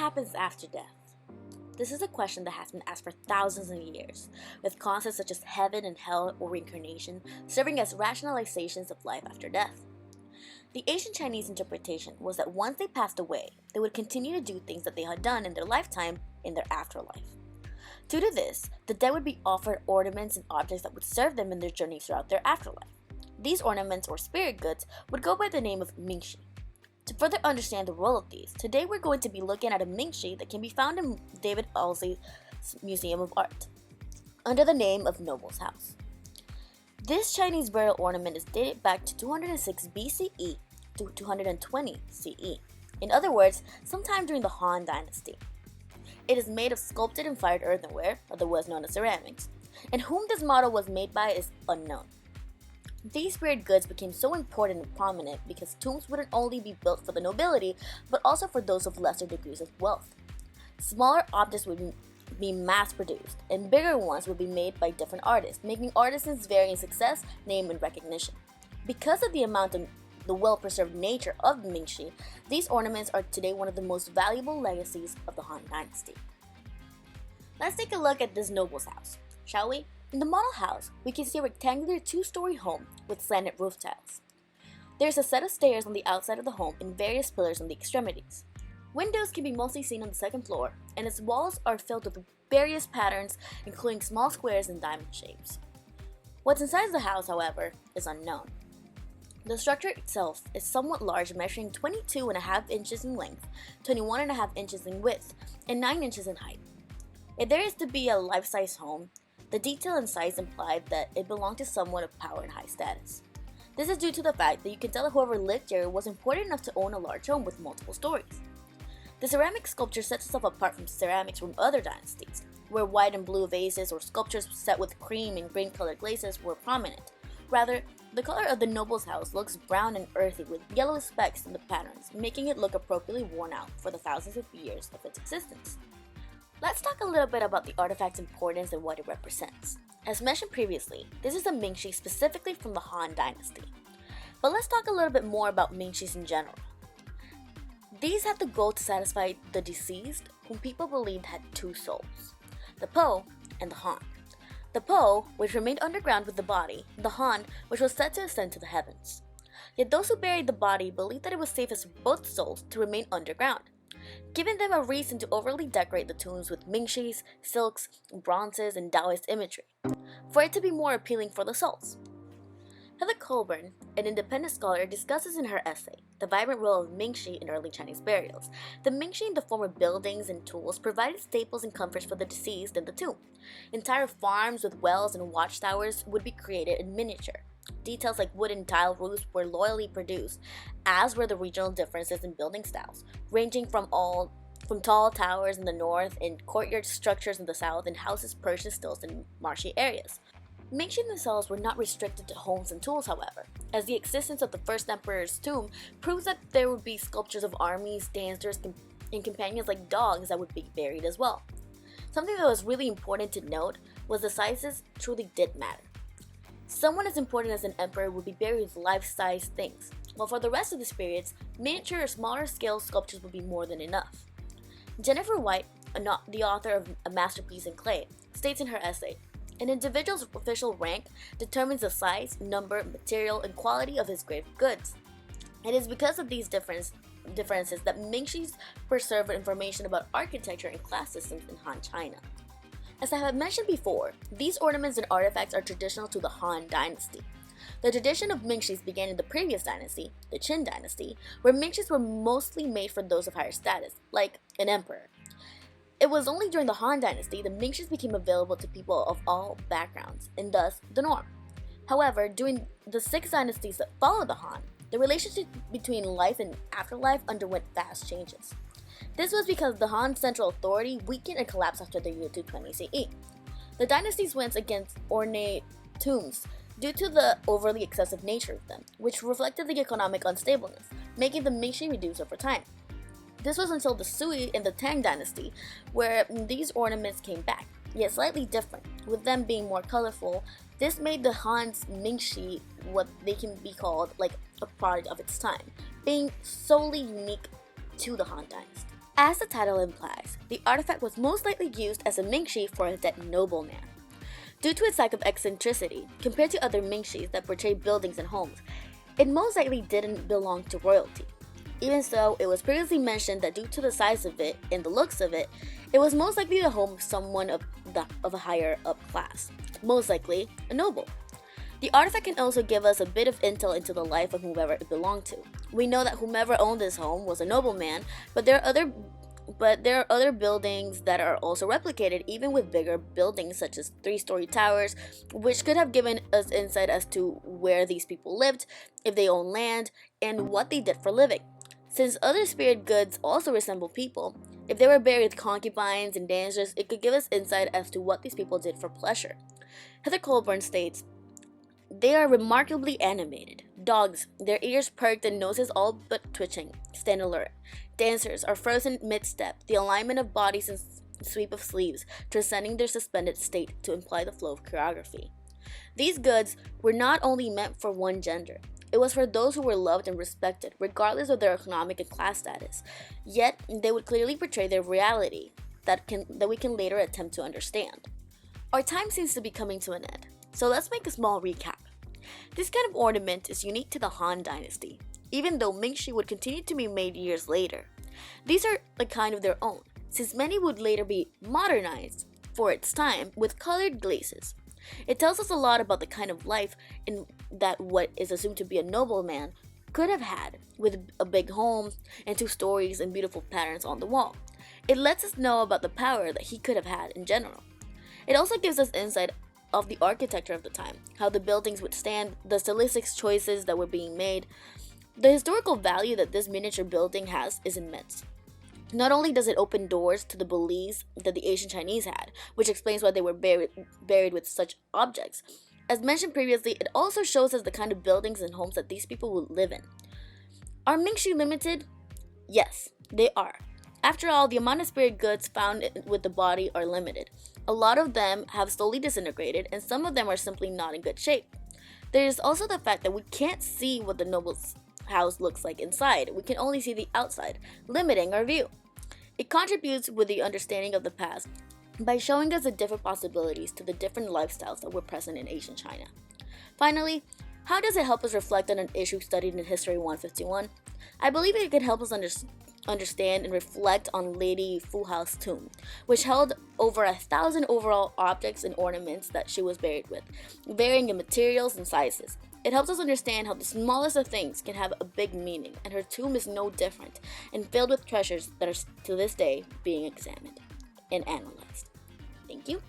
happens after death? This is a question that has been asked for thousands of years, with concepts such as heaven and hell or reincarnation serving as rationalizations of life after death. The ancient Chinese interpretation was that once they passed away, they would continue to do things that they had done in their lifetime in their afterlife. Due to this, the dead would be offered ornaments and objects that would serve them in their journeys throughout their afterlife. These ornaments or spirit goods would go by the name of Mingxi. To further understand the role of these, today we're going to be looking at a Mingxi that can be found in David Owsley's Museum of Art, under the name of Noble's House. This Chinese burial ornament is dated back to 206 BCE to 220 CE. In other words, sometime during the Han Dynasty. It is made of sculpted and fired earthenware, otherwise known as ceramics, and whom this model was made by is unknown. These spirit goods became so important and prominent because tombs wouldn't only be built for the nobility, but also for those of lesser degrees of wealth. Smaller objects would be mass-produced, and bigger ones would be made by different artists, making artisans vary in success, name, and recognition. Because of the amount of the well-preserved nature of Mingxi, these ornaments are today one of the most valuable legacies of the Han Dynasty. Let's take a look at this noble's house, shall we? In the model house, we can see a rectangular two-story home with slanted roof tiles. There is a set of stairs on the outside of the home and various pillars on the extremities. Windows can be mostly seen on the second floor, and its walls are filled with various patterns, including small squares and diamond shapes. What's inside the house, however, is unknown. The structure itself is somewhat large, measuring 22.5 inches in length, 21.5 inches in width, and 9 inches in height. If there is to be a life-size home, the detail and size imply that it belonged to someone of power and high status. This is due to the fact that you can tell that whoever lived here was important enough to own a large home with multiple stories. The ceramic sculpture sets itself apart from ceramics from other dynasties, where white and blue vases or sculptures set with cream and green colored glazes were prominent. Rather, the color of the noble's house looks brown and earthy with yellow specks in the patterns, making it look appropriately worn out for the thousands of years of its existence. Let's talk a little bit about the artifact's importance and what it represents. As mentioned previously, this is a Mingxi specifically from the Han Dynasty. But let's talk a little bit more about Mingxis in general. These have the goal to satisfy the deceased, whom people believed had two souls, the Po and the Han. The Po, which remained underground with the body, the Han, which was said to ascend to the heavens. Yet those who buried the body believed that it was safest for both souls to remain underground, giving them a reason to overly decorate the tombs with Mingxis, silks, bronzes, and Taoist imagery, for it to be more appealing for the souls. Heather Colburn, an independent scholar, discusses in her essay the vibrant role of Mingxi in early Chinese burials. The Mingxi in the form of buildings and tools provided staples and comforts for the deceased in the tomb. Entire farms with wells and watchtowers would be created in miniature. Details like wooden tile roofs were loyally produced, as were the regional differences in building styles, ranging from tall towers in the north and courtyard structures in the south and houses perched in stilts in marshy areas. Mingxi themselves were not restricted to homes and tools, however, as the existence of the first emperor's tomb proves that there would be sculptures of armies, dancers, and companions like dogs that would be buried as well. Something that was really important to note was the sizes truly did matter. Someone as important as an emperor would be buried with life-size things, while for the rest of the periods, miniature or smaller scale sculptures would be more than enough. Jennifer White, the author of A Masterpiece in Clay, states in her essay, "An individual's official rank determines the size, number, material, and quality of his grave goods. It is because of these differences that Mingxis preserve information about architecture and class systems in Han China." As I have mentioned before, these ornaments and artifacts are traditional to the Han Dynasty. The tradition of Mingxis began in the previous dynasty, the Qin Dynasty, where Mingxis were mostly made for those of higher status, like an emperor. It was only during the Han Dynasty that Mingxis became available to people of all backgrounds, and thus the norm. However, during the 6 dynasties that followed the Han, the relationship between life and afterlife underwent vast changes. This was because the Han central authority weakened and collapsed after the year 220 CE. The dynasties went against ornate tombs due to the overly excessive nature of them, which reflected the economic unstableness, making the Mingxi reduce over time. This was until the Sui and the Tang dynasty, where these ornaments came back, yet slightly different, with them being more colorful. This made the Han's Mingxi what they can be called like a product of its time, being solely unique to the Han dynasty. As the title implies, the artifact was most likely used as a Mingxi for a dead nobleman. Due to its lack of eccentricity, compared to other Mingxis that portray buildings and homes, it most likely didn't belong to royalty. Even so, it was previously mentioned that due to the size of it and the looks of it, it was most likely the home of someone of a higher up class, most likely a noble. The artifact can also give us a bit of intel into the life of whomever it belonged to. We know that whomever owned this home was a nobleman, but there are other buildings that are also replicated, even with bigger buildings such as 3-story towers, which could have given us insight as to where these people lived, if they owned land, and what they did for a living. Since other spirit goods also resemble people, if they were buried with concubines and dancers, it could give us insight as to what these people did for pleasure. Heather Colburn states, "They are remarkably animated. Dogs, their ears perked and noses all but twitching, stand alert. Dancers are frozen mid-step, the alignment of bodies and sweep of sleeves, transcending their suspended state to imply the flow of choreography." These goods were not only meant for one gender. It was for those who were loved and respected, regardless of their economic and class status. Yet, they would clearly portray their reality that we can later attempt to understand. Our time seems to be coming to an end, so let's make a small recap. This kind of ornament is unique to the Han Dynasty, even though Mingxi would continue to be made years later. These are a kind of their own, since many would later be modernized for its time with colored glazes. It tells us a lot about the kind of life in that what is assumed to be a nobleman could have had, with a big home and 2 stories and beautiful patterns on the wall. It lets us know about the power that he could have had in general. It also gives us insight of the architecture of the time, how the buildings would stand, the stylistic choices that were being made. The historical value that this miniature building has is immense. Not only does it open doors to the beliefs that the ancient Chinese had, which explains why they were buried with such objects. As mentioned previously, it also shows us the kind of buildings and homes that these people would live in. Are Mingxi limited? Yes, they are. After all, the amount of spirit goods found with the body are limited. A lot of them have slowly disintegrated, and some of them are simply not in good shape. There is also the fact that we can't see what the noble's house looks like inside. We can only see the outside, limiting our view. It contributes with the understanding of the past by showing us the different possibilities to the different lifestyles that were present in ancient China. Finally, how does it help us reflect on an issue studied in History 151? I believe it can help us understand and reflect on Lady Fuhao's tomb, which held over 1,000 overall objects and ornaments that she was buried with, varying in materials and sizes. It helps us understand how the smallest of things can have a big meaning, and her tomb is no different, and filled with treasures that are to this day being examined and analyzed. Thank you.